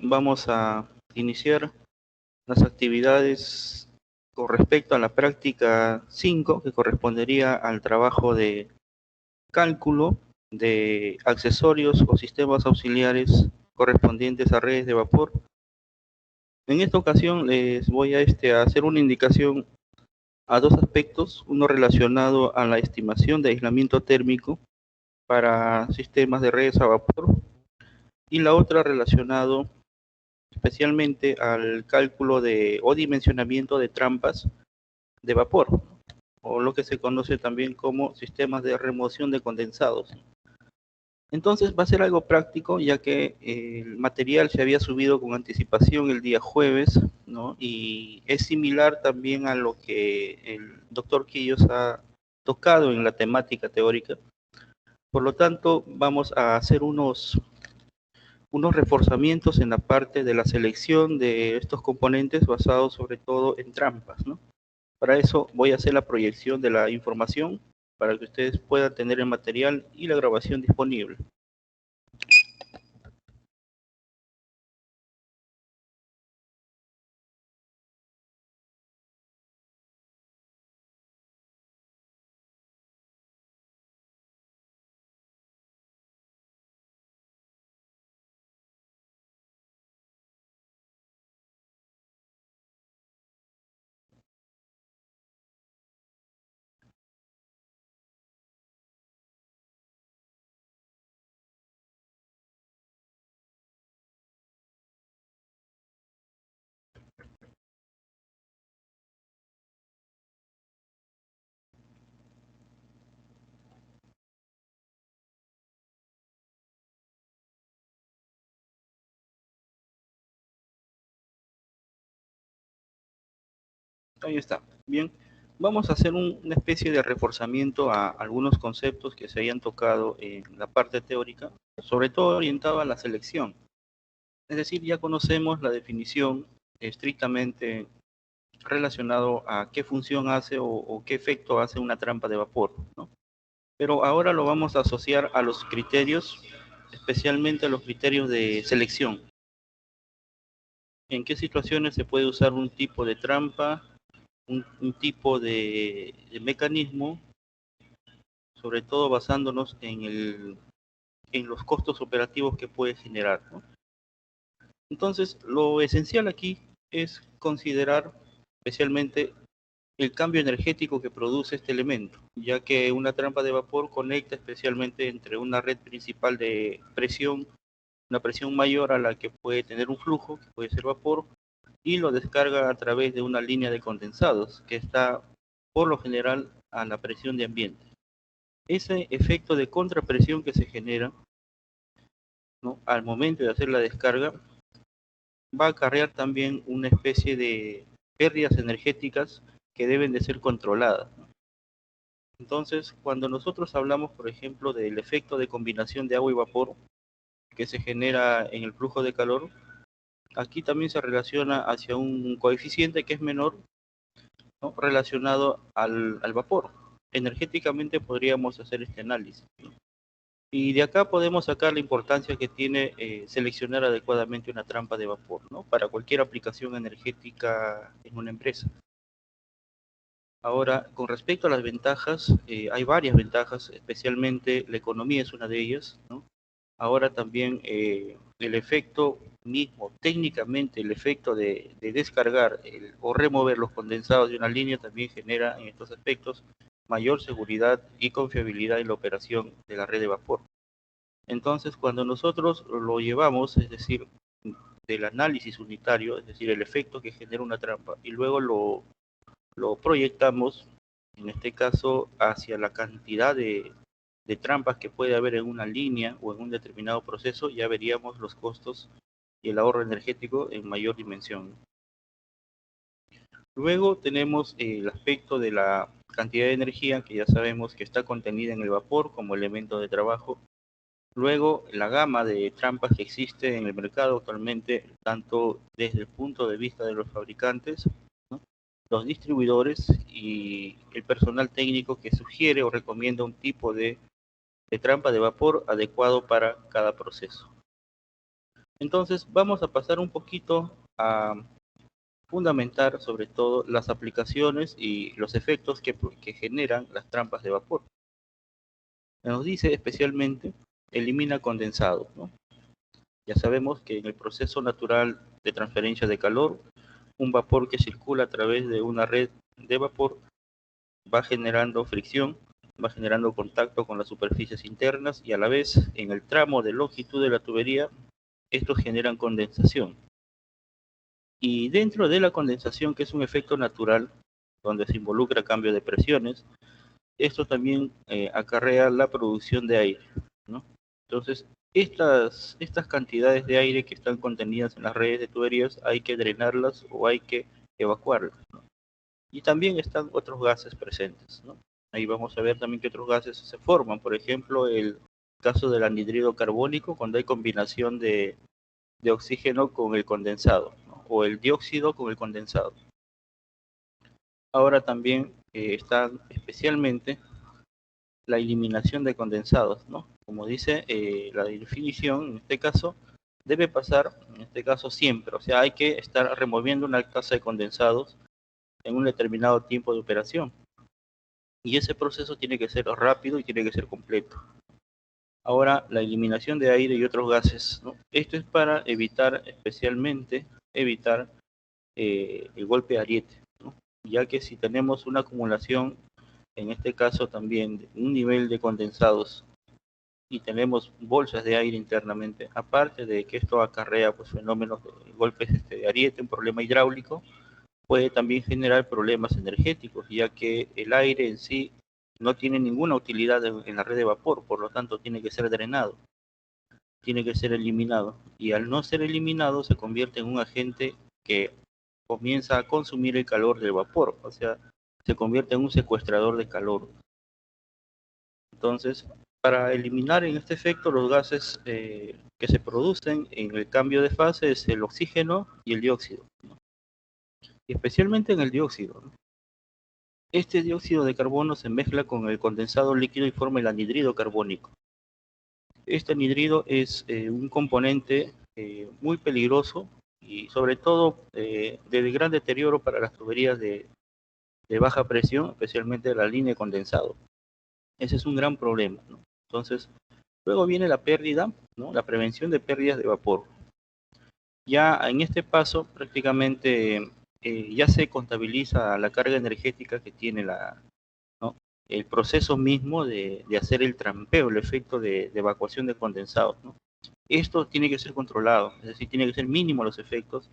Vamos a iniciar las actividades con respecto a la práctica 5, que correspondería al trabajo de cálculo de accesorios o sistemas auxiliares correspondientes a redes de vapor. En esta ocasión les voy a hacer una indicación a dos aspectos, uno relacionado a la estimación de aislamiento térmico para sistemas de redes a vapor y la otra relacionado especialmente al cálculo o dimensionamiento de trampas de vapor, o lo que se conoce también como sistemas de remoción de condensados. Entonces va a ser algo práctico, ya que el material se había subido con anticipación el día jueves, ¿no? Y es similar también a lo que el doctor Quillos ha tocado en la temática teórica. Por lo tanto, vamos a hacer unos reforzamientos en la parte de la selección de estos componentes basados sobre todo en trampas, ¿no? Para eso voy a hacer la proyección de la información para que ustedes puedan tener el material y la grabación disponible. Ahí está. Bien, vamos a hacer una especie de reforzamiento a algunos conceptos que se hayan tocado en la parte teórica, sobre todo orientado a la selección. Es decir, ya conocemos la definición estrictamente relacionado a qué función hace o qué efecto hace una trampa de vapor, ¿no? Pero ahora lo vamos a asociar a los criterios, especialmente a los criterios de selección. ¿En qué situaciones se puede usar un tipo de trampa, un tipo de mecanismo, sobre todo basándonos en los costos operativos que puede generar, ¿no? Entonces, lo esencial aquí es considerar especialmente el cambio energético que produce este elemento, ya que una trampa de vapor conecta especialmente entre una red principal de presión, una presión mayor a la que puede tener un flujo, que puede ser vapor, y lo descarga a través de una línea de condensados, que está por lo general a la presión de ambiente. Ese efecto de contrapresión que se genera, ¿no?, al momento de hacer la descarga, va a acarrear también una especie de pérdidas energéticas que deben de ser controladas. Entonces, cuando nosotros hablamos, por ejemplo, del efecto de combinación de agua y vapor que se genera en el flujo de calor, aquí también se relaciona hacia un coeficiente que es menor, ¿no?, relacionado al vapor. Energéticamente podríamos hacer este análisis, ¿no? Y de acá podemos sacar la importancia que tiene seleccionar adecuadamente una trampa de vapor, ¿no?, para cualquier aplicación energética en una empresa. Ahora, con respecto a las ventajas, hay varias ventajas, especialmente la economía es una de ellas, ¿no? Ahora también el efecto mismo, técnicamente el efecto de descargar o remover los condensados de una línea también genera en estos aspectos mayor seguridad y confiabilidad en la operación de la red de vapor. Entonces, cuando nosotros lo llevamos, es decir, del análisis unitario, es decir, el efecto que genera una trampa, y luego lo proyectamos, en este caso, hacia la cantidad de trampas que puede haber en una línea o en un determinado proceso, ya veríamos los costos y el ahorro energético en mayor dimensión. Luego tenemos el aspecto de la cantidad de energía, que ya sabemos que está contenida en el vapor como elemento de trabajo. Luego, la gama de trampas que existe en el mercado actualmente, tanto desde el punto de vista de los fabricantes, ¿no?, los distribuidores y el personal técnico que sugiere o recomienda un tipo de trampa de vapor adecuado para cada proceso. Entonces vamos a pasar un poquito a fundamentar sobre todo las aplicaciones y los efectos que generan las trampas de vapor. Nos dice especialmente, elimina condensados, ¿no? Ya sabemos que en el proceso natural de transferencia de calor, un vapor que circula a través de una red de vapor va generando fricción, va generando contacto con las superficies internas y a la vez en el tramo de longitud de la tubería, estos generan condensación. Y dentro de la condensación, que es un efecto natural, donde se involucra cambio de presiones, esto también acarrea la producción de aire, ¿no? Entonces, estas cantidades de aire que están contenidas en las redes de tuberías hay que drenarlas o hay que evacuarlas, ¿no? Y también están otros gases presentes, ¿no? Ahí vamos a ver también que otros gases se forman, por ejemplo, el caso del anhídrido carbónico, cuando hay combinación de oxígeno con el condensado, ¿no? O el dióxido con el condensado. Ahora también está especialmente la eliminación de condensados, ¿no? Como dice la definición, en este caso, debe pasar, en este caso siempre, o sea, hay que estar removiendo una tasa de condensados en un determinado tiempo de operación. Y ese proceso tiene que ser rápido y tiene que ser completo. Ahora, la eliminación de aire y otros gases, ¿no? Esto es para evitar, especialmente, evitar el golpe de ariete, ¿no? Ya que si tenemos una acumulación, en este caso también, de un nivel de condensados y tenemos bolsas de aire internamente, aparte de que esto acarrea pues, fenómenos de golpes de ariete, un problema hidráulico, puede también generar problemas energéticos, ya que el aire en sí no tiene ninguna utilidad en la red de vapor, por lo tanto tiene que ser drenado, tiene que ser eliminado, y al no ser eliminado se convierte en un agente que comienza a consumir el calor del vapor, o sea, se convierte en un secuestrador de calor. Entonces, para eliminar en este efecto los gases que se producen en el cambio de fase es el oxígeno y el dióxido, ¿no? Y especialmente en el dióxido, ¿no? Este dióxido de carbono se mezcla con el condensado líquido y forma el anhídrido carbónico. Este anhídrido es un componente muy peligroso y sobre todo de gran deterioro para las tuberías de baja presión, especialmente la línea de condensado. Ese es un gran problema, ¿no? Entonces, luego viene la pérdida, ¿no? La prevención de pérdidas de vapor. Ya en este paso prácticamente ya se contabiliza la carga energética que tiene ¿no? El proceso mismo de hacer el trampeo, el efecto de evacuación de condensados, ¿no? Esto tiene que ser controlado, es decir, tiene que ser mínimo los efectos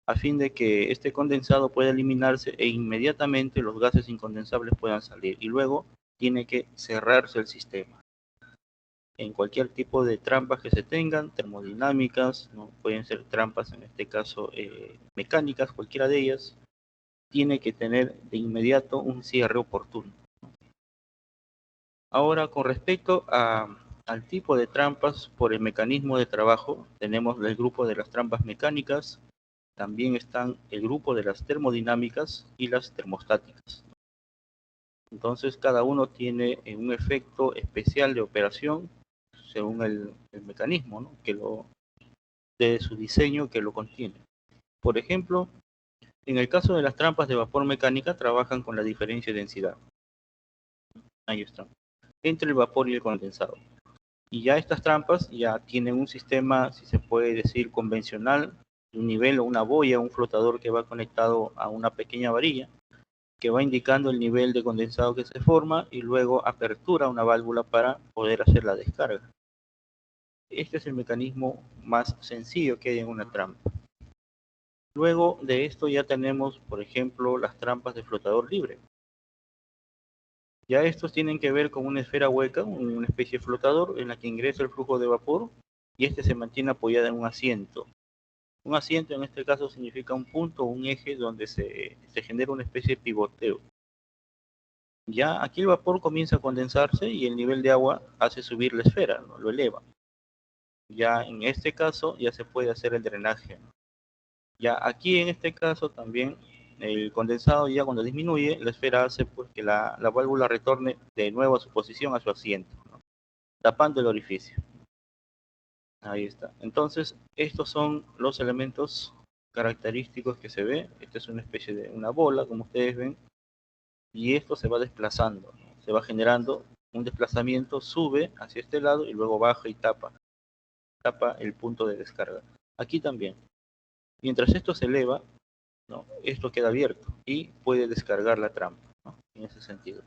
a fin de que este condensado pueda eliminarse e inmediatamente los gases incondensables puedan salir y luego tiene que cerrarse el sistema. En cualquier tipo de trampas que se tengan, termodinámicas, ¿no? Pueden ser trampas en este caso mecánicas, cualquiera de ellas, tiene que tener de inmediato un cierre oportuno. Ahora, con respecto al tipo de trampas por el mecanismo de trabajo, tenemos el grupo de las trampas mecánicas, también están el grupo de las termodinámicas y las termostáticas. Entonces, cada uno tiene un efecto especial de operación según el mecanismo, ¿no? De su diseño que lo contiene. Por ejemplo, en el caso de las trampas de vapor mecánica, trabajan con la diferencia de densidad. Ahí está. Entre el vapor y el condensado. Y ya estas trampas ya tienen un sistema, si se puede decir, convencional, un nivel o una boya, un flotador que va conectado a una pequeña varilla, que va indicando el nivel de condensado que se forma y luego apertura una válvula para poder hacer la descarga. Este es el mecanismo más sencillo que hay en una trampa. Luego de esto ya tenemos, por ejemplo, las trampas de flotador libre. Ya estos tienen que ver con una esfera hueca, una especie de flotador en la que ingresa el flujo de vapor y este se mantiene apoyado en un asiento. Un asiento en este caso significa un punto o un eje donde se genera una especie de pivoteo. Ya aquí el vapor comienza a condensarse y el nivel de agua hace subir la esfera, ¿no? Lo eleva. Ya en este caso ya se puede hacer el drenaje, ¿no? Ya aquí en este caso también el condensado ya cuando disminuye, la esfera hace pues que la válvula retorne de nuevo a su posición, a su asiento, ¿no? Tapando el orificio. Ahí está. Entonces, estos son los elementos característicos que se ve. Esta es una especie de una bola, como ustedes ven, y esto se va desplazando, ¿no? Se va generando un desplazamiento, sube hacia este lado y luego baja y tapa el punto de descarga. Aquí también. Mientras esto se eleva, ¿no? Esto queda abierto y puede descargar la trampa, ¿no? En ese sentido.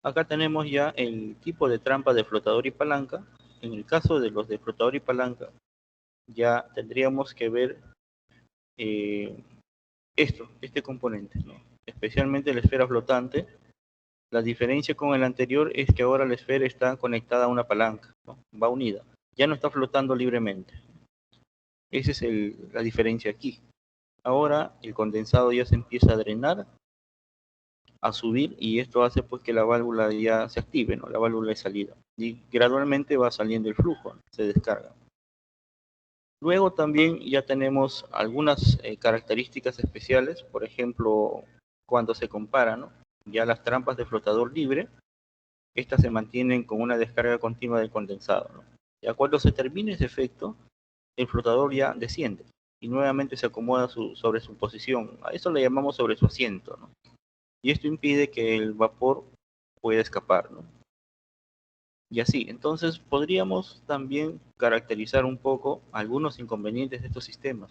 Acá tenemos ya el tipo de trampa de flotador y palanca. En el caso de los de flotador y palanca, ya tendríamos que ver eh, este componente, ¿no? Especialmente la esfera flotante. La diferencia con el anterior es que ahora la esfera está conectada a una palanca, ¿no? Va unida, ya no está flotando libremente. Esa es la diferencia aquí. Ahora el condensado ya se empieza a drenar, a subir, y esto hace pues que la válvula ya se active, ¿no? La válvula de salida. Y gradualmente va saliendo el flujo, ¿no? Se descarga. Luego también ya tenemos algunas características especiales, por ejemplo, cuando se compara, ¿no? Ya las trampas de flotador libre, estas se mantienen con una descarga continua del condensado, ¿no? Ya cuando se termine ese efecto, el flotador ya desciende y nuevamente se acomoda sobre su posición. A eso le llamamos sobre su asiento, ¿no? Y esto impide que el vapor pueda escapar, ¿no? Y así, entonces podríamos también caracterizar un poco algunos inconvenientes de estos sistemas.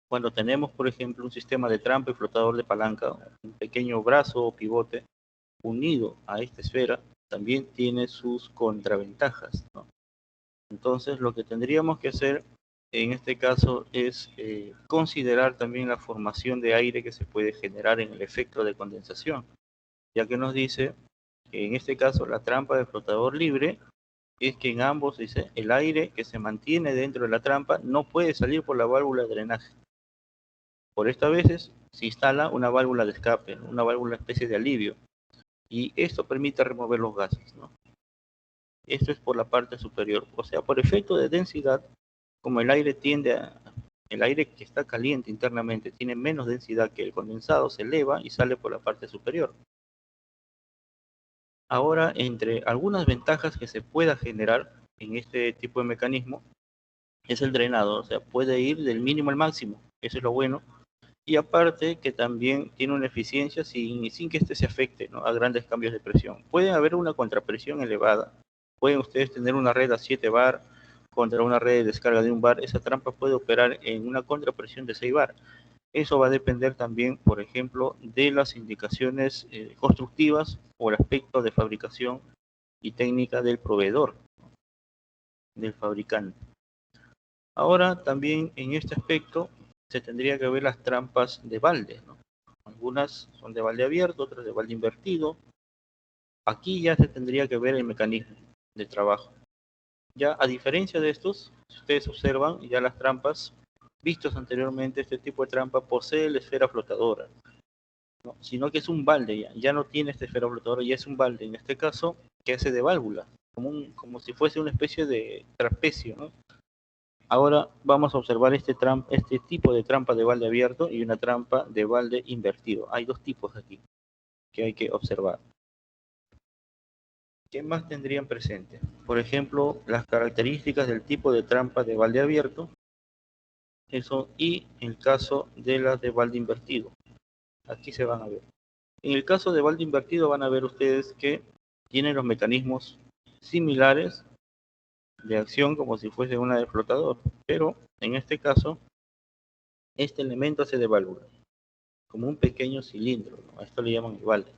Cuando tenemos, por ejemplo, un sistema de trampa y flotador de palanca, un pequeño brazo o pivote unido a esta esfera, también tiene sus contraventajas, ¿no? Entonces, lo que tendríamos que hacer en este caso es considerar también la formación de aire que se puede generar en el efecto de condensación, ya que nos dice que en este caso la trampa de flotador libre es que en ambos dice el aire que se mantiene dentro de la trampa no puede salir por la válvula de drenaje. Por esta vez se instala una válvula de escape, una válvula especie de alivio, y esto permite remover los gases, ¿no? Esto es por la parte superior, o sea, por efecto de densidad, como el aire que está caliente internamente tiene menos densidad que el condensado, se eleva y sale por la parte superior. Ahora, entre algunas ventajas que se pueda generar en este tipo de mecanismo, es el drenado, o sea, puede ir del mínimo al máximo, eso es lo bueno, y aparte que también tiene una eficiencia sin que este se afecte, ¿no? A grandes cambios de presión. Puede haber una contrapresión elevada, pueden ustedes tener una red a 7 bar contra una red de descarga de 1 bar, esa trampa puede operar en una contrapresión de 6 bar. Eso va a depender también, por ejemplo, de las indicaciones constructivas o el aspecto de fabricación y técnica del proveedor, del fabricante. Ahora también en este aspecto se tendría que ver las trampas de balde, ¿no? Algunas son de balde abierto, otras de balde invertido. Aquí ya se tendría que ver el mecanismo de trabajo. Ya a diferencia de estos, si ustedes observan, ya las trampas vistos anteriormente, este tipo de trampa posee la esfera flotadora, ¿no? Sino que es un balde ya no tiene esta esfera flotadora, ya es un balde, en este caso, que hace de válvula, como si fuese una especie de trapecio, ¿no? Ahora vamos a observar este tipo de trampa de balde abierto y una trampa de balde invertido. Hay dos tipos aquí que hay que observar. ¿Qué más tendrían presente? Por ejemplo, las características del tipo de trampa de balde abierto, eso, y el caso de las de balde invertido. Aquí se van a ver. En el caso de balde invertido van a ver ustedes que tienen los mecanismos similares de acción como si fuese una de flotador, pero en este caso este elemento hace de válvula, como un pequeño cilindro, ¿no? A esto le llaman el balde.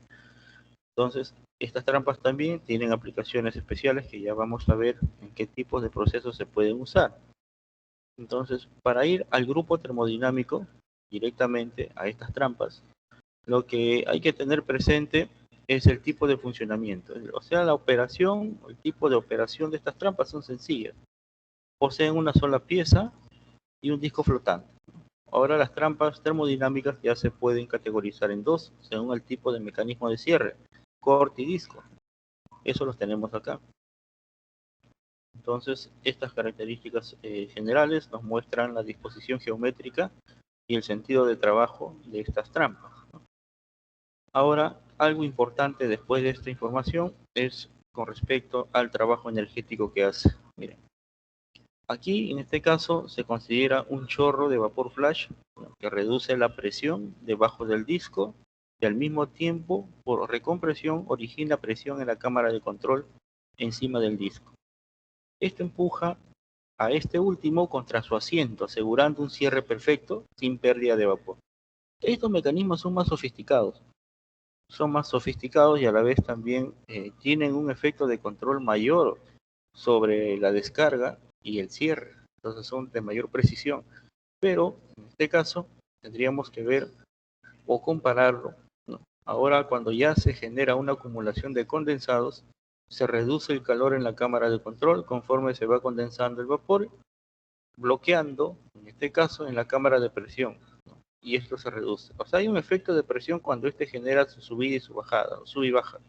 Entonces, estas trampas también tienen aplicaciones especiales que ya vamos a ver en qué tipos de procesos se pueden usar. Entonces, para ir al grupo termodinámico directamente a estas trampas, lo que hay que tener presente es el tipo de funcionamiento. O sea, la operación, el tipo de operación de estas trampas son sencillas. Poseen una sola pieza y un disco flotante. Ahora las trampas termodinámicas ya se pueden categorizar en dos, según el tipo de mecanismo de cierre, corte y disco. Eso los tenemos acá. Entonces, estas características generales nos muestran la disposición geométrica y el sentido de trabajo de estas trampas, ¿no? Ahora, algo importante después de esta información es con respecto al trabajo energético que hace. Miren, Aquí, en este caso, se considera un chorro de vapor flash, ¿no?, que reduce la presión debajo del disco y al mismo tiempo, por recompresión, origina presión en la cámara de control encima del disco. Esto empuja a este último contra su asiento, asegurando un cierre perfecto sin pérdida de vapor. Estos mecanismos son más sofisticados y a la vez también tienen un efecto de control mayor sobre la descarga y el cierre. Entonces son de mayor precisión. Pero en este caso tendríamos que ver o compararlo, ¿no? Ahora, cuando ya se genera una acumulación de condensados, se reduce el calor en la cámara de control conforme se va condensando el vapor, bloqueando, en este caso, en la cámara de presión, ¿no? Y esto se reduce. O sea, hay un efecto de presión cuando este genera su subida y su bajada, o sube y baja.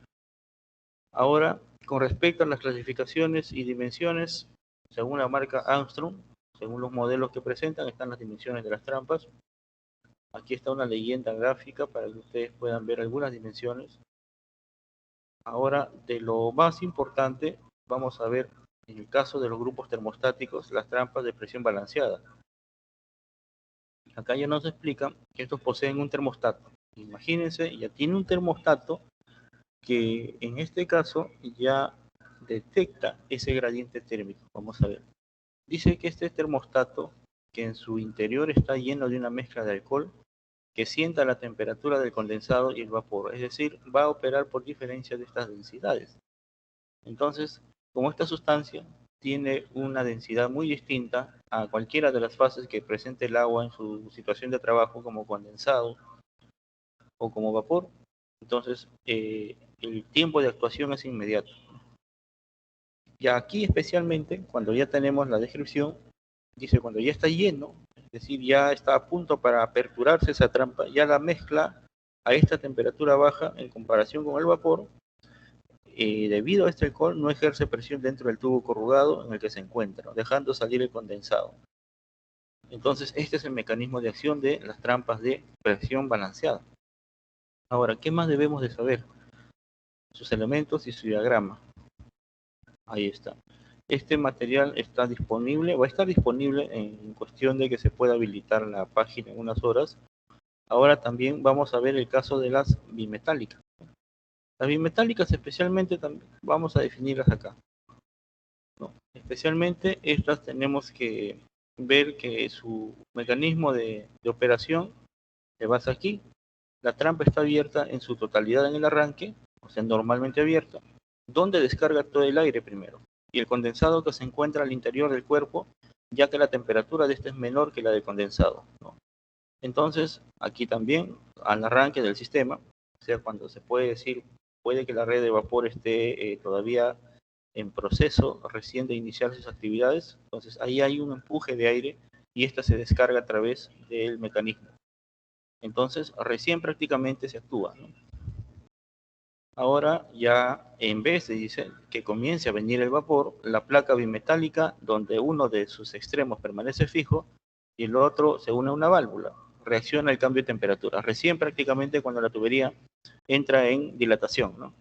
Ahora, con respecto a las clasificaciones y dimensiones, según la marca Armstrong, según los modelos que presentan, están las dimensiones de las trampas. Aquí está una leyenda gráfica para que ustedes puedan ver algunas dimensiones. Ahora, de lo más importante, vamos a ver, en el caso de los grupos termostáticos, las trampas de presión balanceada. Acá ya nos explican que estos poseen un termostato. Imagínense, ya tiene un termostato que en este caso ya detecta ese gradiente térmico. Vamos a ver. Dice que este termostato, que en su interior está lleno de una mezcla de alcohol, que sienta la temperatura del condensado y el vapor, es decir, va a operar por diferencia de estas densidades. Entonces, como esta sustancia tiene una densidad muy distinta a cualquiera de las fases que presente el agua en su situación de trabajo, como condensado o como vapor, entonces el tiempo de actuación es inmediato. Y aquí especialmente, cuando ya tenemos la descripción, dice cuando ya está lleno, es decir, ya está a punto para aperturarse esa trampa, ya la mezcla a esta temperatura baja en comparación con el vapor, debido a este alcohol no ejerce presión dentro del tubo corrugado en el que se encuentra, dejando salir el condensado. Entonces, este es el mecanismo de acción de las trampas de presión balanceada. Ahora, ¿qué más debemos de saber? Sus elementos y su diagrama. Ahí está. Este material está disponible, va a estar disponible en cuestión de que se pueda habilitar la página en unas horas. Ahora también vamos a ver el caso de las bimetálicas. Las bimetálicas especialmente también vamos a definirlas acá, ¿no? Especialmente estas tenemos que ver que su mecanismo de operación se basa aquí. La trampa está abierta en su totalidad en el arranque, o sea, normalmente abierta, donde descarga todo el aire primero, y el condensado que se encuentra al interior del cuerpo, ya que la temperatura de este es menor que la del condensado, ¿no? Entonces, aquí también, al arranque del sistema, o sea, cuando se puede decir, puede que la red de vapor esté todavía en proceso recién de iniciar sus actividades, entonces ahí hay un empuje de aire y esta se descarga a través del mecanismo. Entonces, recién prácticamente se actúa, ¿no? Ahora ya en vez de dice, que comience a venir el vapor, la placa bimetálica, donde uno de sus extremos permanece fijo y el otro se une a una válvula, reacciona al cambio de temperatura, recién prácticamente cuando la tubería entra en dilatación, ¿no?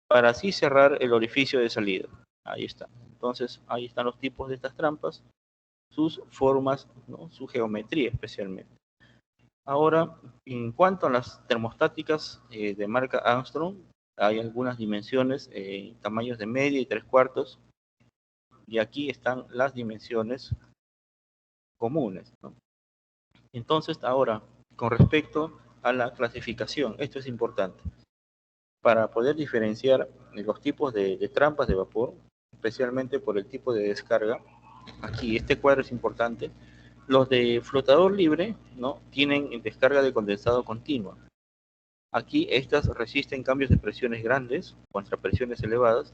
Para así cerrar el orificio de salida. Ahí está. Entonces, ahí están los tipos de estas trampas, sus formas, ¿no?, su geometría especialmente. Ahora, en cuanto a las termostáticas de marca Armstrong, hay algunas dimensiones, tamaños de media y 3/4, y aquí están las dimensiones comunes, ¿no? Entonces, ahora, con respecto a la clasificación, esto es importante. Para poder diferenciar los tipos de trampas de vapor, especialmente por el tipo de descarga, aquí este cuadro es importante. Los de flotador libre, ¿no?, tienen descarga de condensado continua. Aquí estas resisten cambios de presiones grandes contra presiones elevadas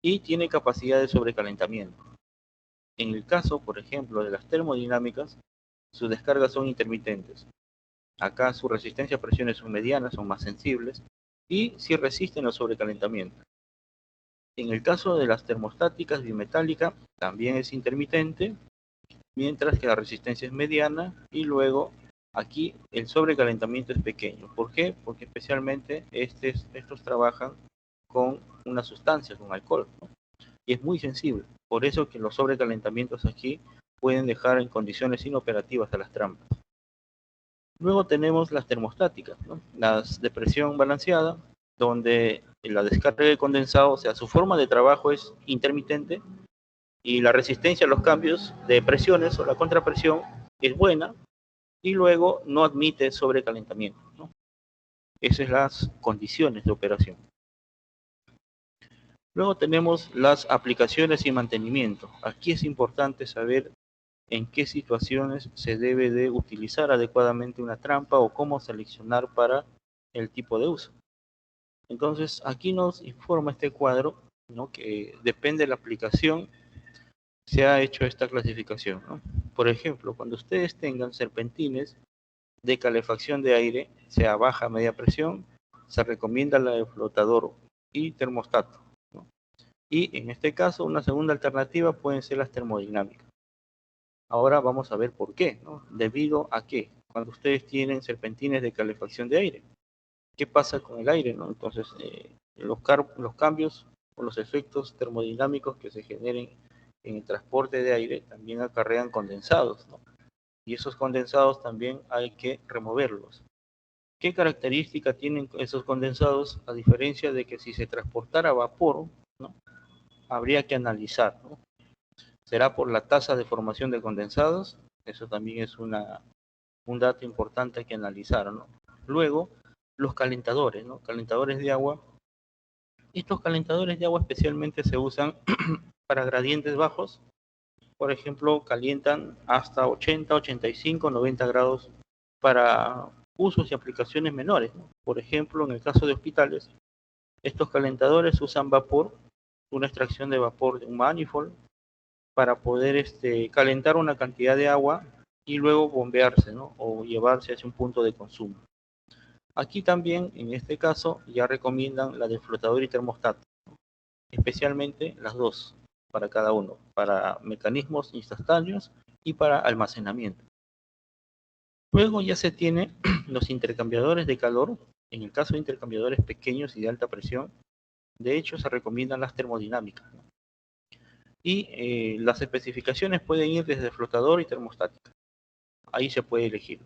y tiene capacidad de sobrecalentamiento. En el caso, por ejemplo, de las termodinámicas, sus descargas son intermitentes. Acá su resistencia a presiones son medianas, son más sensibles y sí resisten al sobrecalentamiento. En el caso de las termostáticas bimetálica, también es intermitente, mientras que la resistencia es mediana y luego aquí el sobrecalentamiento es pequeño. ¿Por qué? Porque especialmente estos trabajan con una sustancia, con alcohol, ¿no? y es muy sensible. Por eso que los sobrecalentamientos aquí pueden dejar en condiciones inoperativas a las trampas. Luego tenemos las termostáticas, ¿no? Las de presión balanceada, donde la descarga de condensado, o sea, su forma de trabajo es intermitente y la resistencia a los cambios de presiones o la contrapresión es buena y luego no admite sobrecalentamiento, ¿no? Esas son las condiciones de operación. Luego tenemos las aplicaciones y mantenimiento. Aquí es importante saber en qué situaciones se debe de utilizar adecuadamente una trampa o cómo seleccionar para el tipo de uso. Entonces, aquí nos informa este cuadro, ¿no?, que depende de la aplicación, se ha hecho esta clasificación, ¿no? Por ejemplo, cuando ustedes tengan serpentines de calefacción de aire, sea baja, media presión, se recomienda la de flotador y termostato, ¿no? Y en este caso, una segunda alternativa pueden ser las termodinámicas. Ahora vamos a ver por qué, ¿no? Debido a que cuando ustedes tienen serpentines de calefacción de aire, ¿qué pasa con el aire, no? Entonces, los cambios o los efectos termodinámicos que se generen en el transporte de aire también acarrean condensados, ¿no? Y esos condensados también hay que removerlos. ¿Qué característica tienen esos condensados? A diferencia de que si se transportara vapor, ¿no?, habría que analizar, ¿no? ¿Será por la tasa de formación de condensados? Eso también es un dato importante que analizar, ¿no? Luego, los calentadores, ¿no? Calentadores de agua. Estos calentadores de agua especialmente se usan para gradientes bajos. Por ejemplo, calientan hasta 80, 85, 90 grados para usos y aplicaciones menores, ¿no? Por ejemplo, en el caso de hospitales, estos calentadores usan vapor, una extracción de vapor de un manifold, para poder calentar una cantidad de agua y luego bombearse, ¿no?, o llevarse hacia un punto de consumo. Aquí también, en este caso, ya recomiendan la de flotador y termostato, ¿no?, especialmente las dos, para cada uno, para mecanismos instantáneos y para almacenamiento. Luego ya se tiene los intercambiadores de calor. En el caso de intercambiadores pequeños y de alta presión, de hecho se recomiendan las termodinámicas, ¿no? Y las especificaciones pueden ir desde flotador y termostática. Ahí se puede elegir.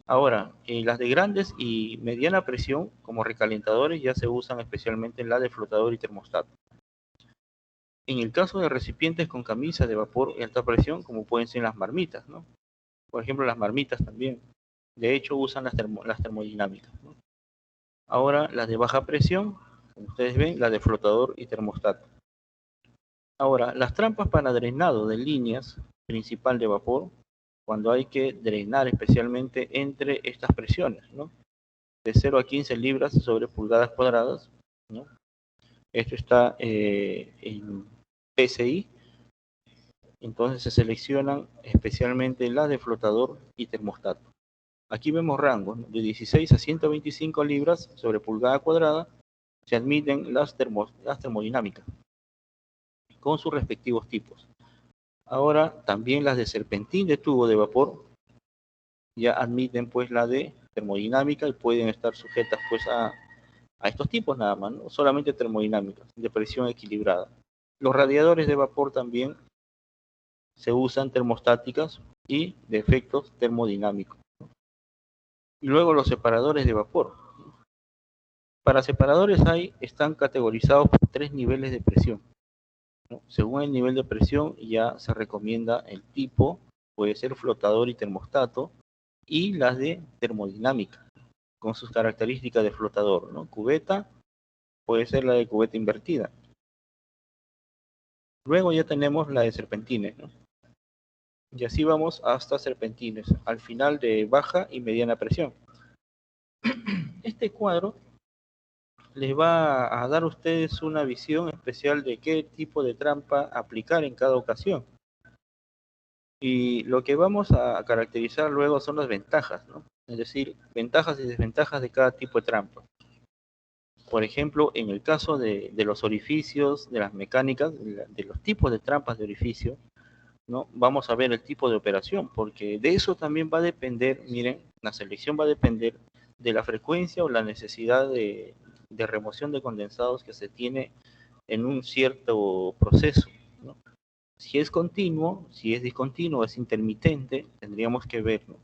Ahora, las de grandes y mediana presión como recalentadores ya se usan especialmente en la de flotador y termostato. En el caso de recipientes con camisa de vapor y alta presión, como pueden ser las marmitas, ¿no? Por ejemplo, las marmitas también, de hecho, usan las termodinámicas, ¿no? Ahora, las de baja presión, como ustedes ven, la de flotador y termostato. Ahora, las trampas para drenado de líneas principal de vapor, cuando hay que drenar especialmente entre estas presiones, ¿no?, de 0 a 15 libras sobre pulgadas cuadradas, ¿no? Esto está en PSI. Entonces se seleccionan especialmente las de flotador y termostato. Aquí vemos rangos, ¿no?, de 16 a 125 libras sobre pulgada cuadrada. Se admiten las termodinámicas con sus respectivos tipos. Ahora también las de serpentín de tubo de vapor ya admiten pues la de termodinámica y pueden estar sujetas pues a estos tipos nada más, ¿no?, solamente termodinámicas, de presión equilibrada. Los radiadores de vapor también se usan termostáticas y de efectos termodinámicos, ¿no? Y luego los separadores de vapor. Para separadores están categorizados por 3 niveles de presión, ¿no? Según el nivel de presión ya se recomienda el tipo, puede ser flotador y termostato, y las de termodinámica, con sus características de flotador, ¿no? Cubeta, puede ser la de cubeta invertida. Luego ya tenemos la de serpentines, ¿no? Y así vamos hasta serpentines, al final de baja y mediana presión. Este cuadro les va a dar a ustedes una visión especial de qué tipo de trampa aplicar en cada ocasión. Y lo que vamos a caracterizar luego son las ventajas, ¿no? Es decir, ventajas y desventajas de cada tipo de trampa. Por ejemplo, en el caso de los orificios, de las mecánicas, de los tipos de trampas de orificio, ¿no?, vamos a ver el tipo de operación, porque de eso también va a depender, miren, la selección va a depender de la frecuencia o la necesidad de remoción de condensados que se tiene en un cierto proceso, ¿no? Si es continuo, si es discontinuo, es intermitente, tendríamos que ver, ¿no?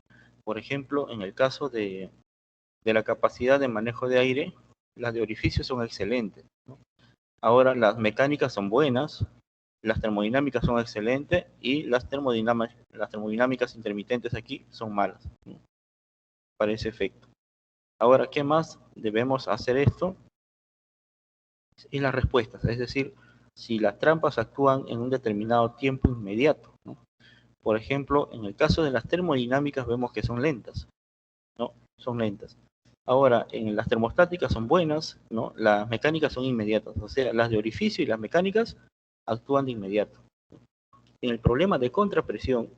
Por ejemplo, en el caso de la capacidad de manejo de aire, las de orificio son excelentes, ¿no? Ahora, las mecánicas son buenas, las termodinámicas son excelentes y las termodinámicas intermitentes aquí son malas, ¿no? Para ese efecto. Ahora, ¿qué más debemos hacer esto? Y las respuestas, es decir, si las trampas actúan en un determinado tiempo inmediato, ¿no? Por ejemplo, en el caso de las termodinámicas vemos que son lentas, ¿no? Son lentas. Ahora, en las termostáticas son buenas, ¿no? Las mecánicas son inmediatas, o sea, las de orificio y las mecánicas actúan de inmediato. En el problema de contrapresión,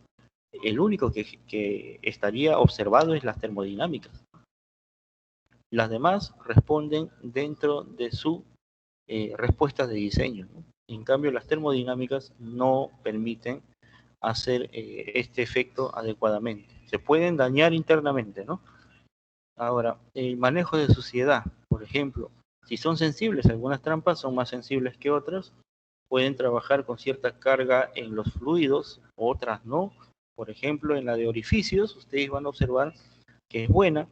el único que estaría observado es las termodinámicas. Las demás responden dentro de su respuestas de diseño, ¿no? En cambio, las termodinámicas no permiten hacer este efecto adecuadamente. Se pueden dañar internamente, ¿no? Ahora, el manejo de suciedad, por ejemplo, si son sensibles, algunas trampas son más sensibles que otras, pueden trabajar con cierta carga en los fluidos, otras no. Por ejemplo, en la de orificios, ustedes van a observar que es buena.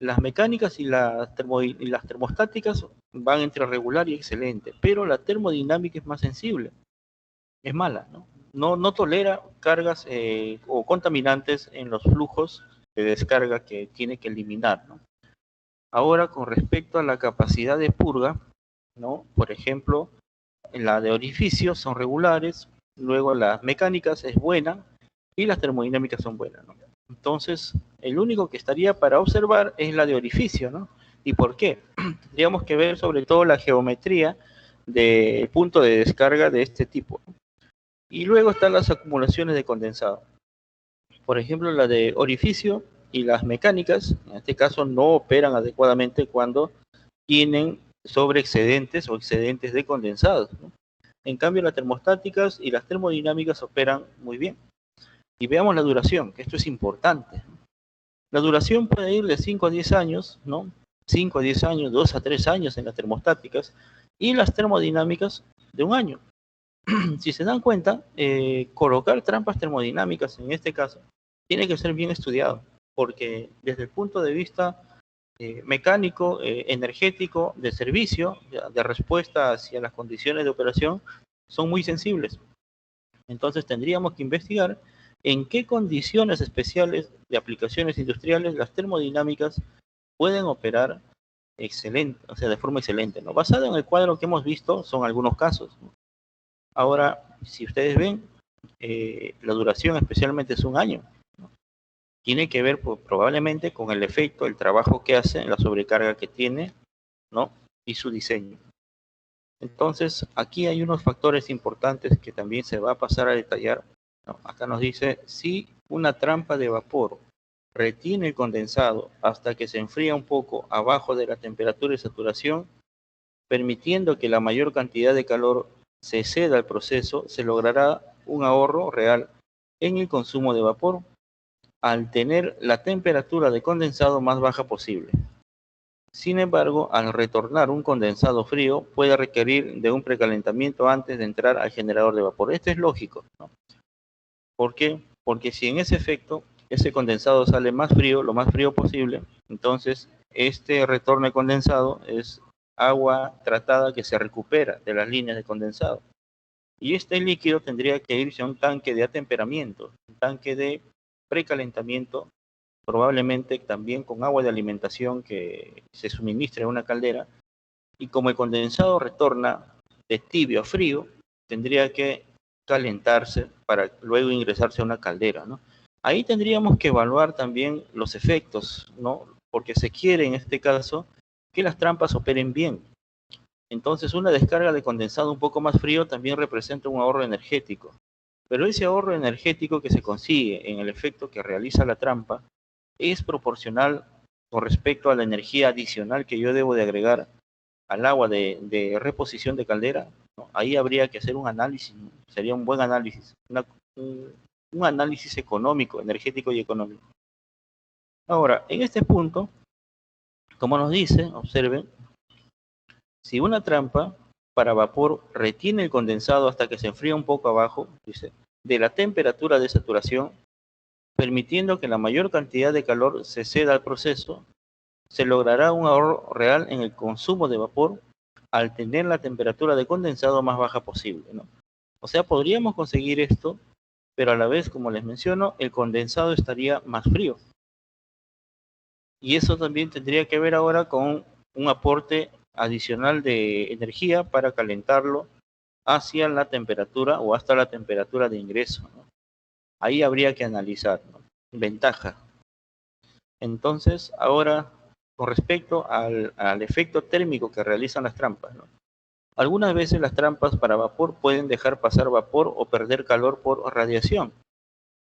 Las mecánicas y las termostáticas van entre regular y excelente, pero la termodinámica es más sensible, es mala, ¿no? No tolera cargas o contaminantes en los flujos de descarga que tiene que eliminar, ¿no? Ahora, con respecto a la capacidad de purga, ¿no? Por ejemplo, en la de orificio son regulares, luego las mecánicas es buena y las termodinámicas son buenas, ¿no? Entonces, el único que estaría para observar es la de orificio, ¿no? ¿Y por qué? Tendríamos que ver sobre todo la geometría del punto de descarga de este tipo, ¿no? Y luego están las acumulaciones de condensado. Por ejemplo, la de orificio y las mecánicas, en este caso, no operan adecuadamente cuando tienen sobreexcedentes o excedentes de condensados, ¿no? En cambio, las termostáticas y las termodinámicas operan muy bien. Y veamos la duración, que esto es importante. La duración puede ir de 5 a 10 años, ¿no? 5 a 10 años, 2 a 3 años en las termostáticas y las termodinámicas de un año. Si se dan cuenta, colocar trampas termodinámicas en este caso tiene que ser bien estudiado, porque desde el punto de vista mecánico, energético, de servicio, de respuesta hacia las condiciones de operación, son muy sensibles. Entonces tendríamos que investigar en qué condiciones especiales de aplicaciones industriales las termodinámicas pueden operar excelente, o sea, de forma excelente, ¿no? Basado en el cuadro que hemos visto, son algunos casos, ¿no? Ahora, si ustedes ven, la duración especialmente es un año, ¿no? Tiene que ver probablemente con el efecto, el trabajo que hace, la sobrecarga que tiene, ¿no? Y su diseño. Entonces, aquí hay unos factores importantes que también se va a pasar a detallar, ¿no? Acá nos dice, si una trampa de vapor retiene el condensado hasta que se enfría un poco abajo de la temperatura de saturación, permitiendo que la mayor cantidad de calor se ceda al proceso, se logrará un ahorro real en el consumo de vapor al tener la temperatura de condensado más baja posible. Sin embargo, al retornar un condensado frío, puede requerir de un precalentamiento antes de entrar al generador de vapor. Esto es lógico, ¿no? ¿Por qué? Porque si en ese efecto ese condensado sale más frío, lo más frío posible, entonces este retorno de condensado es agua tratada que se recupera de las líneas de condensado. Y este líquido tendría que irse a un tanque de atemperamiento, un tanque de precalentamiento, probablemente también con agua de alimentación que se suministre a una caldera, y como el condensado retorna de tibio a frío, tendría que calentarse para luego ingresarse a una caldera, ¿no? Ahí tendríamos que evaluar también los efectos, ¿no? Porque se quiere en este caso que las trampas operen bien. Entonces, una descarga de condensado un poco más frío también representa un ahorro energético. Pero ese ahorro energético que se consigue en el efecto que realiza la trampa es proporcional con respecto a la energía adicional que yo debo de agregar al agua de reposición de caldera, ¿no? Ahí habría que hacer un análisis, ¿no? Sería un buen análisis, un análisis económico, energético y económico. Ahora, en este punto, como nos dice, observen, si una trampa para vapor retiene el condensado hasta que se enfría un poco abajo, dice, de la temperatura de saturación, permitiendo que la mayor cantidad de calor se ceda al proceso. Se logrará un ahorro real en el consumo de vapor al tener la temperatura de condensado más baja posible, ¿no? O sea, podríamos conseguir esto, pero a la vez, como les menciono, el condensado estaría más frío. Y eso también tendría que ver ahora con un aporte adicional de energía para calentarlo hacia la temperatura o hasta la temperatura de ingreso, ¿no? Ahí habría que analizar, ¿no? Ventaja. Entonces, ahora, con respecto al efecto térmico que realizan las trampas, ¿no? Algunas veces las trampas para vapor pueden dejar pasar vapor o perder calor por radiación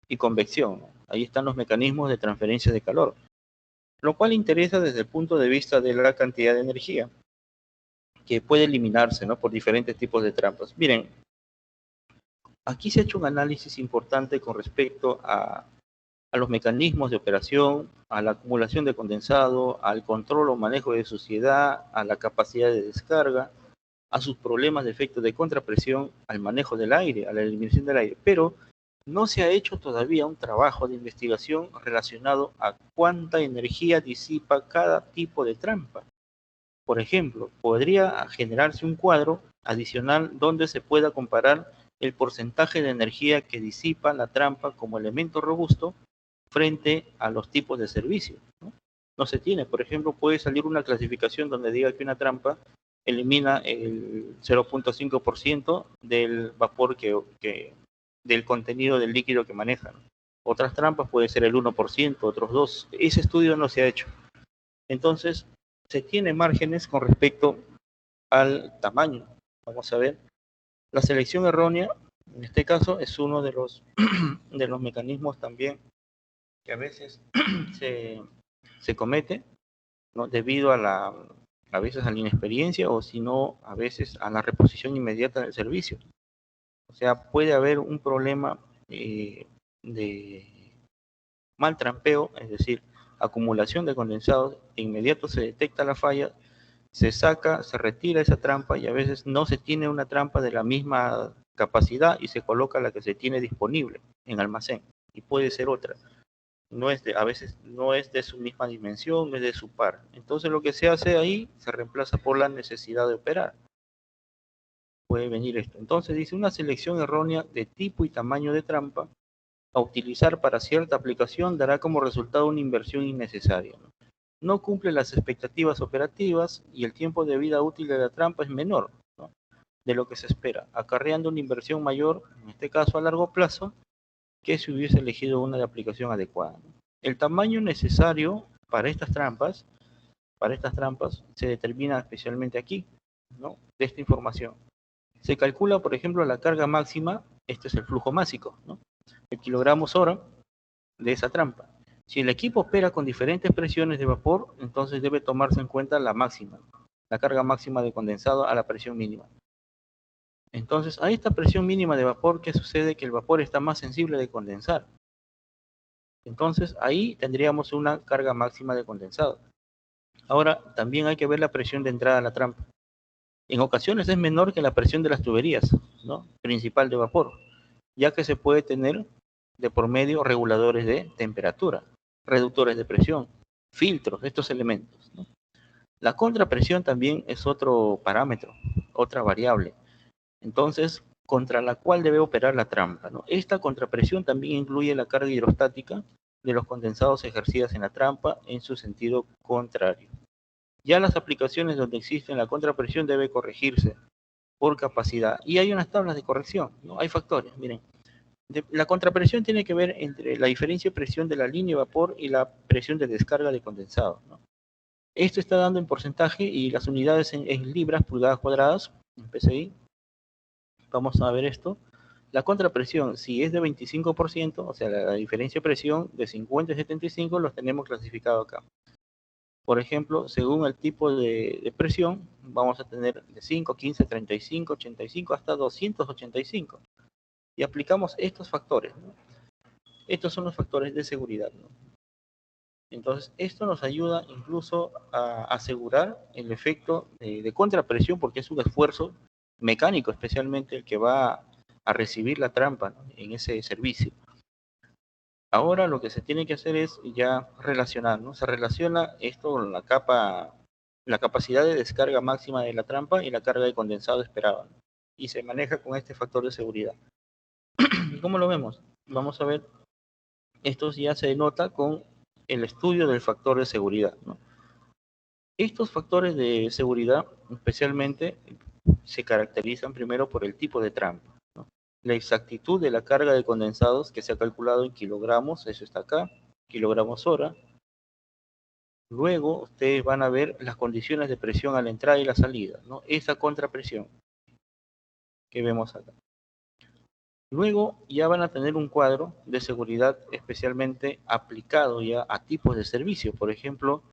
y convección, ¿no? Ahí están los mecanismos de transferencia de calor, lo cual interesa desde el punto de vista de la cantidad de energía que puede eliminarse, ¿no?, por diferentes tipos de trampas. Miren, aquí se ha hecho un análisis importante con respecto a los mecanismos de operación, a la acumulación de condensado, al control o manejo de suciedad, a la capacidad de descarga, a sus problemas de efecto de contrapresión, al manejo del aire, a la eliminación del aire, pero no se ha hecho todavía un trabajo de investigación relacionado a cuánta energía disipa cada tipo de trampa. Por ejemplo, podría generarse un cuadro adicional donde se pueda comparar el porcentaje de energía que disipa la trampa como elemento robusto frente a los tipos de servicio, ¿no? No se tiene. Por ejemplo, puede salir una clasificación donde diga que una trampa elimina el 0.5% del vapor del contenido del líquido que manejan. Otras trampas puede ser el 1%, otros 2%. Ese estudio no se ha hecho. Entonces, se tiene márgenes con respecto al tamaño. Vamos a ver. La selección errónea, en este caso, es uno de los, de los mecanismos también que a veces se comete, ¿no?, debido a veces a la inexperiencia o si no, a veces a la reposición inmediata del servicio. O sea, puede haber un problema de mal trampeo, es decir, acumulación de condensados, de inmediato se detecta la falla, se saca, se retira esa trampa y a veces no se tiene una trampa de la misma capacidad y se coloca la que se tiene disponible en almacén y puede ser otra. No es a veces no es de su misma dimensión, es de su par. Entonces lo que se hace ahí se reemplaza por la necesidad de operar. Puede venir esto. Entonces dice una selección errónea de tipo y tamaño de trampa a utilizar para cierta aplicación dará como resultado una inversión innecesaria. No cumple las expectativas operativas y el tiempo de vida útil de la trampa es menor, ¿no?, de lo que se espera, acarreando una inversión mayor, en este caso a largo plazo, que si hubiese elegido una de aplicación adecuada. El tamaño necesario para estas trampas, se determina especialmente aquí, ¿no?, de esta información. Se calcula, por ejemplo, la carga máxima, este es el flujo másico, ¿no?, el kilogramos hora de esa trampa. Si el equipo opera con diferentes presiones de vapor, entonces debe tomarse en cuenta la máxima, la carga máxima de condensado a la presión mínima. Entonces, a esta presión mínima de vapor, ¿qué sucede? Que el vapor está más sensible de condensar. Entonces, ahí tendríamos una carga máxima de condensado. Ahora, también hay que ver la presión de entrada a la trampa. En ocasiones es menor que la presión de las tuberías, ¿no?, principal de vapor, ya que se puede tener de por medio reguladores de temperatura, reductores de presión, filtros, estos elementos, ¿no? La contrapresión también es otro parámetro, otra variable. Entonces, contra la cual debe operar la trampa, ¿no? Esta contrapresión también incluye la carga hidrostática de los condensados ejercidas en la trampa en su sentido contrario. Ya las aplicaciones donde existe la contrapresión debe corregirse por capacidad. Y hay unas tablas de corrección, ¿no? Hay factores, miren. La contrapresión tiene que ver entre la diferencia de presión de la línea de vapor y la presión de descarga de condensado, ¿no? Esto está dando en porcentaje y las unidades en libras, pulgadas cuadradas, en PSI. Vamos a ver esto. La contrapresión, si es de 25%, o sea, la diferencia de presión de 50 y 75, los tenemos clasificado acá. Por ejemplo, según el tipo de presión, vamos a tener de 5, 15, 35, 85 hasta 285. Y aplicamos estos factores, ¿no? Estos son los factores de seguridad, ¿no? Entonces, esto nos ayuda incluso a asegurar el efecto de contrapresión, porque es un esfuerzo mecánico especialmente el que va a recibir la trampa, ¿no?, en ese servicio. Ahora lo que se tiene que hacer es ya relacionar, ¿no? Se relaciona esto con la capacidad de descarga máxima de la trampa y la carga de condensado esperada, ¿no? Y se maneja con este factor de seguridad. ¿Cómo lo vemos? Vamos a ver, esto ya se denota con el estudio del factor de seguridad, ¿no? Estos factores de seguridad especialmente se caracterizan primero por el tipo de trampa, ¿no? La exactitud de la carga de condensados que se ha calculado en kilogramos, eso está acá, kilogramos hora. Luego ustedes van a ver las condiciones de presión a la entrada y la salida, ¿no? Esa contrapresión que vemos acá. Luego ya van a tener un cuadro de seguridad especialmente aplicado ya a tipos de servicio. Por ejemplo,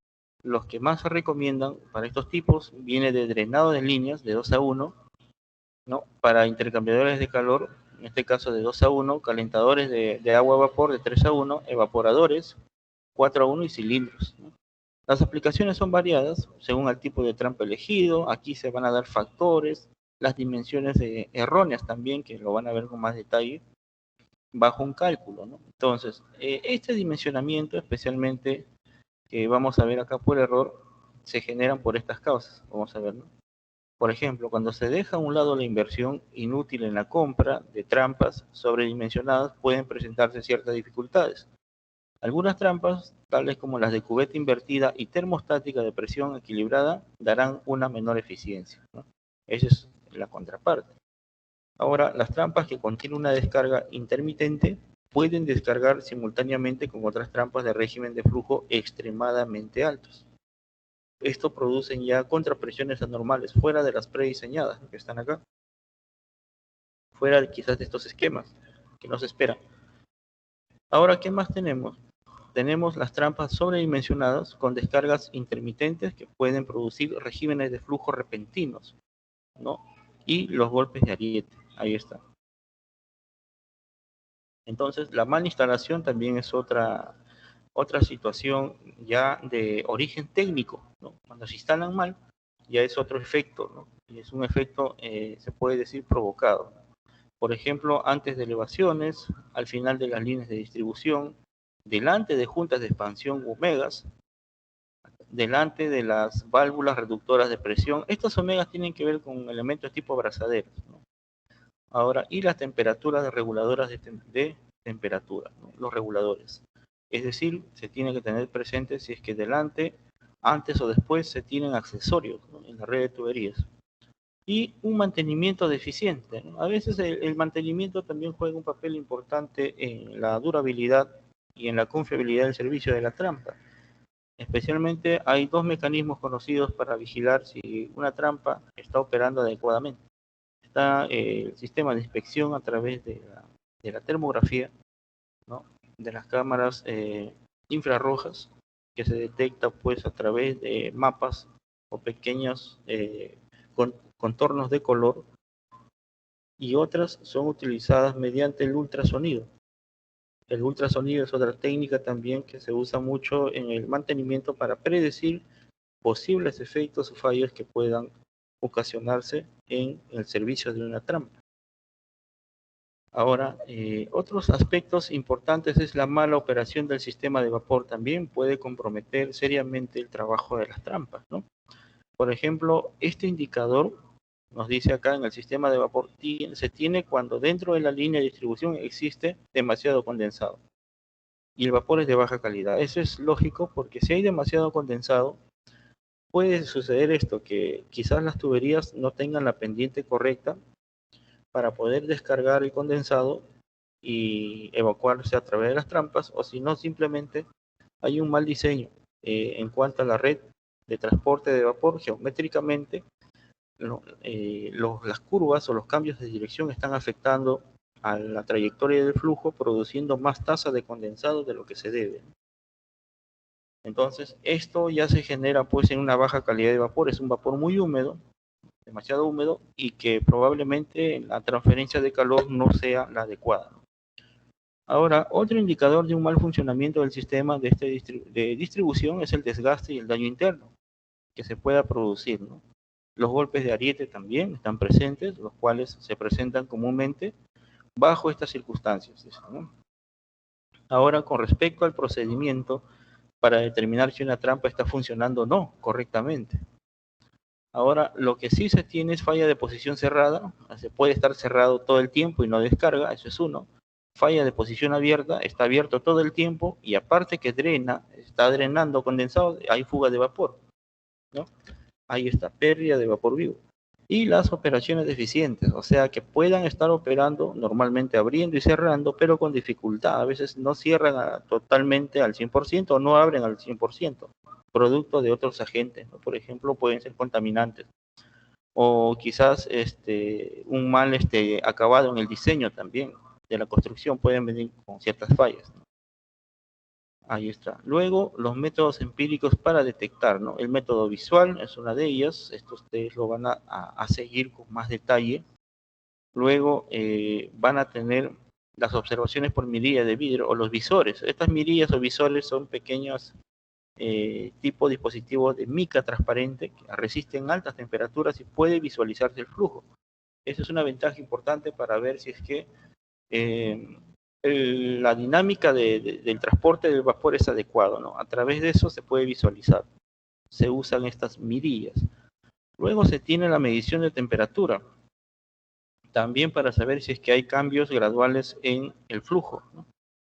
los que más se recomiendan para estos tipos viene de drenado de líneas de 2 a 1, ¿no? Para intercambiadores de calor, en este caso de 2 a 1, calentadores de agua a vapor de 3 a 1, evaporadores 4 a 1 y cilindros, ¿no? Las aplicaciones son variadas según el tipo de trampa elegido. Aquí se van a dar factores, las dimensiones erróneas también, que lo van a ver con más detalle, bajo un cálculo, ¿no? Entonces, este dimensionamiento, especialmente que vamos a ver acá por error, se generan por estas causas. Vamos a ver, ¿no? Por ejemplo, cuando se deja a un lado la inversión inútil en la compra de trampas sobredimensionadas, pueden presentarse ciertas dificultades. Algunas trampas, tales como las de cubeta invertida y termostática de presión equilibrada, darán una menor eficiencia, ¿no? Esa es la contraparte. Ahora, las trampas que contienen una descarga intermitente pueden descargar simultáneamente con otras trampas de régimen de flujo extremadamente altos. Esto produce ya contrapresiones anormales fuera de las prediseñadas, ¿no?, que están acá, fuera quizás de estos esquemas que nos esperan. Ahora, ¿qué más tenemos? Tenemos las trampas sobredimensionadas con descargas intermitentes que pueden producir regímenes de flujo repentinos, ¿no? Y los golpes de ariete, ahí está. Entonces, la mala instalación también es otra situación ya de origen técnico, ¿no? Cuando se instalan mal, ya es otro efecto, ¿no? Y es un efecto, se puede decir, provocado. Por ejemplo, antes de elevaciones, al final de las líneas de distribución, delante de juntas de expansión omegas, delante de las válvulas reductoras de presión. Estas omegas tienen que ver con elementos tipo abrazaderos, ¿no? Ahora, y las temperaturas reguladoras de temperatura, ¿no?, los reguladores. Es decir, se tiene que tener presente si es que delante, antes o después se tienen accesorios, ¿no?, en la red de tuberías. Y un mantenimiento deficiente, ¿no? A veces el mantenimiento también juega un papel importante en la durabilidad y en la confiabilidad del servicio de la trampa. Especialmente hay dos mecanismos conocidos para vigilar si una trampa está operando adecuadamente. Está el sistema de inspección a través de la termografía, ¿no?, de las cámaras infrarrojas, que se detecta pues a través de mapas o pequeños contornos de color, y otras son utilizadas mediante el ultrasonido. El ultrasonido es otra técnica también que se usa mucho en el mantenimiento para predecir posibles efectos o fallos que puedan ocasionarse en el servicio de una trampa. Ahora, otros aspectos importantes es la mala operación del sistema de vapor. También puede comprometer seriamente el trabajo de las trampas, ¿no? Por ejemplo, este indicador nos dice acá en el sistema de vapor, se tiene cuando dentro de la línea de distribución existe demasiado condensado y el vapor es de baja calidad. Eso es lógico porque si hay demasiado condensado, puede suceder esto, que quizás las tuberías no tengan la pendiente correcta para poder descargar el condensado y evacuarse a través de las trampas, o si no, simplemente hay un mal diseño en cuanto a la red de transporte de vapor. Geométricamente, las curvas o los cambios de dirección están afectando a la trayectoria del flujo, produciendo más tasa de condensado de lo que se debe. Entonces, esto ya se genera pues en una baja calidad de vapor. Es un vapor muy húmedo, demasiado húmedo, y que probablemente la transferencia de calor no sea la adecuada. Ahora, otro indicador de un mal funcionamiento del sistema de distribución es el desgaste y el daño interno que se pueda producir, ¿no? Los golpes de ariete también están presentes, los cuales se presentan comúnmente bajo estas circunstancias, ¿no? Ahora, con respecto al procedimiento para determinar si una trampa está funcionando o no correctamente. Ahora, lo que sí se tiene es falla de posición cerrada, se puede estar cerrado todo el tiempo y no descarga, eso es uno. Falla de posición abierta, está abierto todo el tiempo y aparte que drena, está drenando condensado, hay fuga de vapor, ¿no? Ahí está, pérdida de vapor vivo. Y las operaciones deficientes, o sea que puedan estar operando normalmente abriendo y cerrando, pero con dificultad. A veces no cierran totalmente al 100% o no abren al 100%, producto de otros agentes, ¿no? Por ejemplo, pueden ser contaminantes o quizás un mal acabado en el diseño también de la construcción pueden venir con ciertas fallas, ¿no? Ahí está. Luego, los métodos empíricos para detectar, ¿no? El método visual es una de ellas. Esto ustedes lo van a seguir con más detalle. Luego, van a tener las observaciones por mirilla de vidrio o los visores. Estas mirillas o visores son pequeños tipo dispositivos de mica transparente que resisten altas temperaturas y puede visualizarse el flujo. Esa es una ventaja importante para ver si es que la dinámica del transporte del vapor es adecuado, ¿no? A través de eso se puede visualizar. Se usan estas mirillas. Luego se tiene la medición de temperatura, también para saber si es que hay cambios graduales en el flujo, ¿no?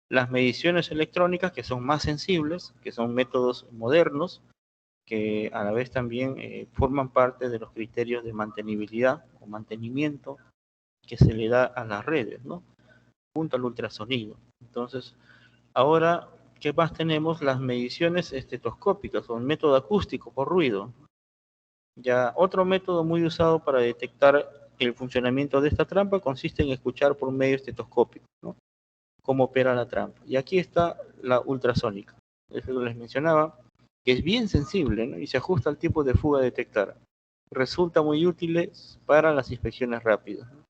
Las mediciones electrónicas, que son más sensibles, que son métodos modernos, que a la vez también forman parte de los criterios de mantenibilidad o mantenimiento que se le da a las redes, ¿no? Junto al ultrasonido. Entonces, ahora, ¿qué más tenemos? Las mediciones estetoscópicas o el método acústico por ruido. Ya otro método muy usado para detectar el funcionamiento de esta trampa consiste en escuchar por medio estetoscópico, ¿no? Cómo opera la trampa. Y aquí está la ultrasónica. Eso les mencionaba, que es bien sensible, ¿no? Y se ajusta al tipo de fuga a detectar. Resulta muy útil para las inspecciones rápidas, ¿no?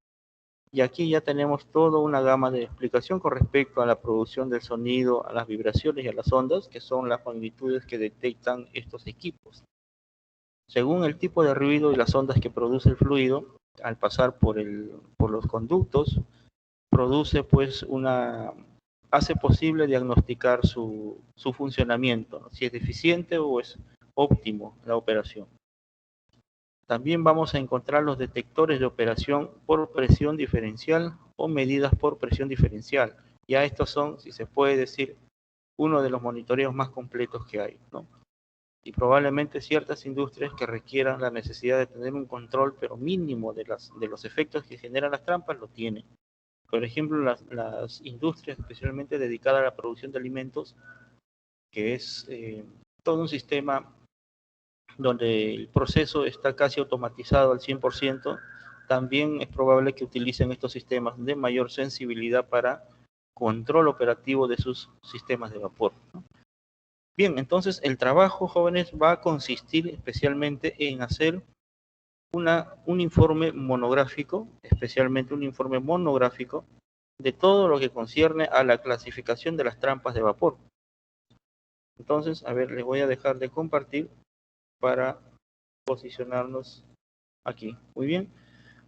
Y aquí ya tenemos toda una gama de explicación con respecto a la producción del sonido, a las vibraciones y a las ondas, que son las magnitudes que detectan estos equipos. Según el tipo de ruido y las ondas que produce el fluido, al pasar por los conductos, produce pues hace posible diagnosticar su funcionamiento, ¿no? Si es deficiente o es óptimo la operación. También vamos a encontrar los detectores de operación por presión diferencial o medidas por presión diferencial. Ya estos son, si se puede decir, uno de los monitoreos más completos que hay, ¿no? Y probablemente ciertas industrias que requieran la necesidad de tener un control, pero mínimo de los efectos que generan las trampas, lo tienen. Por ejemplo, las industrias especialmente dedicadas a la producción de alimentos, que es todo un sistema donde el proceso está casi automatizado al 100%, también es probable que utilicen estos sistemas de mayor sensibilidad para control operativo de sus sistemas de vapor, ¿no? Bien, entonces el trabajo, jóvenes, va a consistir especialmente en hacer un informe monográfico, especialmente un informe monográfico de todo lo que concierne a la clasificación de las trampas de vapor. Entonces, a ver, les voy a dejar de compartir para posicionarnos aquí. Muy bien.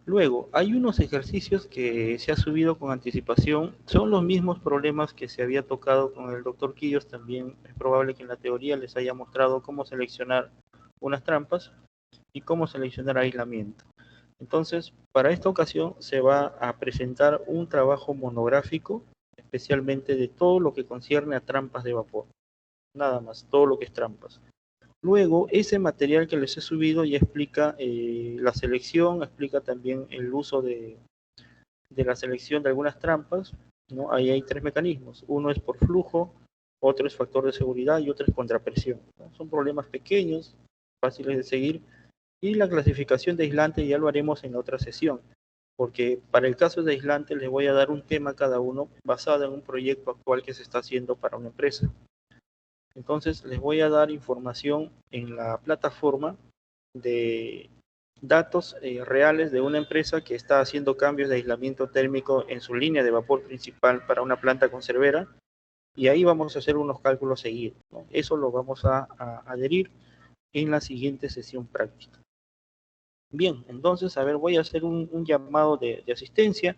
Luego, hay unos ejercicios que se ha subido con anticipación. Son los mismos problemas que se había tocado con el doctor Quillos. También es probable que en la teoría les haya mostrado cómo seleccionar unas trampas y cómo seleccionar aislamiento. Entonces, para esta ocasión se va a presentar un trabajo monográfico, especialmente de todo lo que concierne a trampas de vapor. Nada más, todo lo que es trampas. Luego, ese material que les he subido ya explica la selección, explica también el uso de la selección de algunas trampas, ¿no? Ahí hay tres mecanismos. Uno es por flujo, otro es factor de seguridad y otro es contrapresión, ¿no? Son problemas pequeños, fáciles de seguir. Y la clasificación de aislante ya lo haremos en otra sesión, porque para el caso de aislante les voy a dar un tema a cada uno basado en un proyecto actual que se está haciendo para una empresa. Entonces les voy a dar información en la plataforma de datos reales de una empresa que está haciendo cambios de aislamiento térmico en su línea de vapor principal para una planta conservera, y ahí vamos a hacer unos cálculos seguidos, ¿no? Eso lo vamos a adherir en la siguiente sesión práctica. Bien, entonces, a ver, voy a hacer un llamado de asistencia.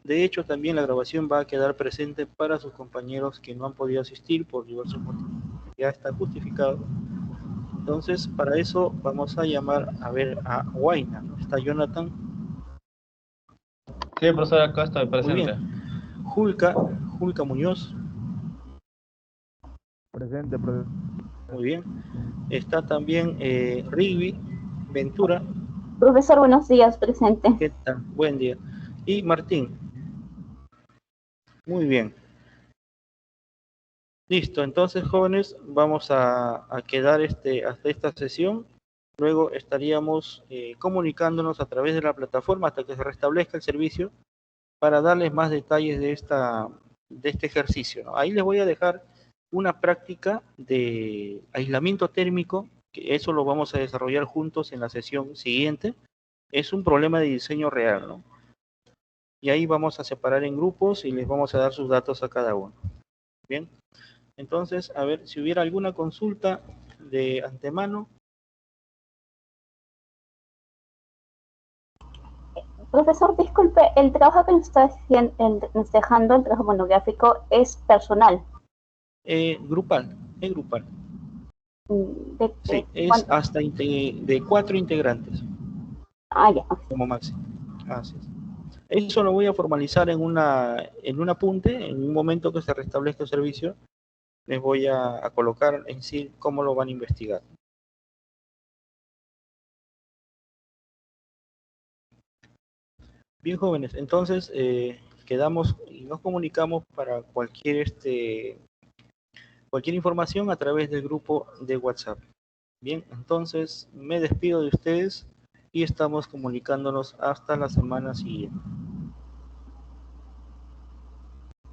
De hecho, también la grabación va a quedar presente para sus compañeros que no han podido asistir por diversos motivos. Ya está justificado. Entonces, para eso vamos a llamar a ver a Huayna, ¿no? Está Jonathan. Sí, profesor, acá estoy Muy presente. bien. Julka Muñoz. Presente, profesor. Muy bien. Está también Rigby Ventura. Profesor, buenos días, presente. ¿Qué tal? Buen día. Y Martín. Muy bien. Listo, entonces jóvenes, vamos a quedar hasta esta sesión. Luego estaríamos comunicándonos a través de la plataforma hasta que se restablezca el servicio para darles más detalles de este ejercicio, ¿no? Ahí les voy a dejar una práctica de aislamiento térmico, que eso lo vamos a desarrollar juntos en la sesión siguiente. Es un problema de diseño real, ¿no? Y ahí vamos a separar en grupos y les vamos a dar sus datos a cada uno. Bien. Entonces, a ver, si hubiera alguna consulta de antemano. Profesor, disculpe, el trabajo que nos está dejando, el trabajo monográfico, es personal. Grupal, es grupal. Sí, es ¿cuánto? hasta de 4 integrantes. Ah, ya. Como máximo. Así es. Eso lo voy a formalizar en un apunte, en un momento que se restablezca el servicio, les voy a colocar en sí cómo lo van a investigar. Bien, jóvenes, entonces quedamos y nos comunicamos para cualquier información a través del grupo de WhatsApp. Bien, entonces me despido de ustedes y estamos comunicándonos hasta la semana siguiente.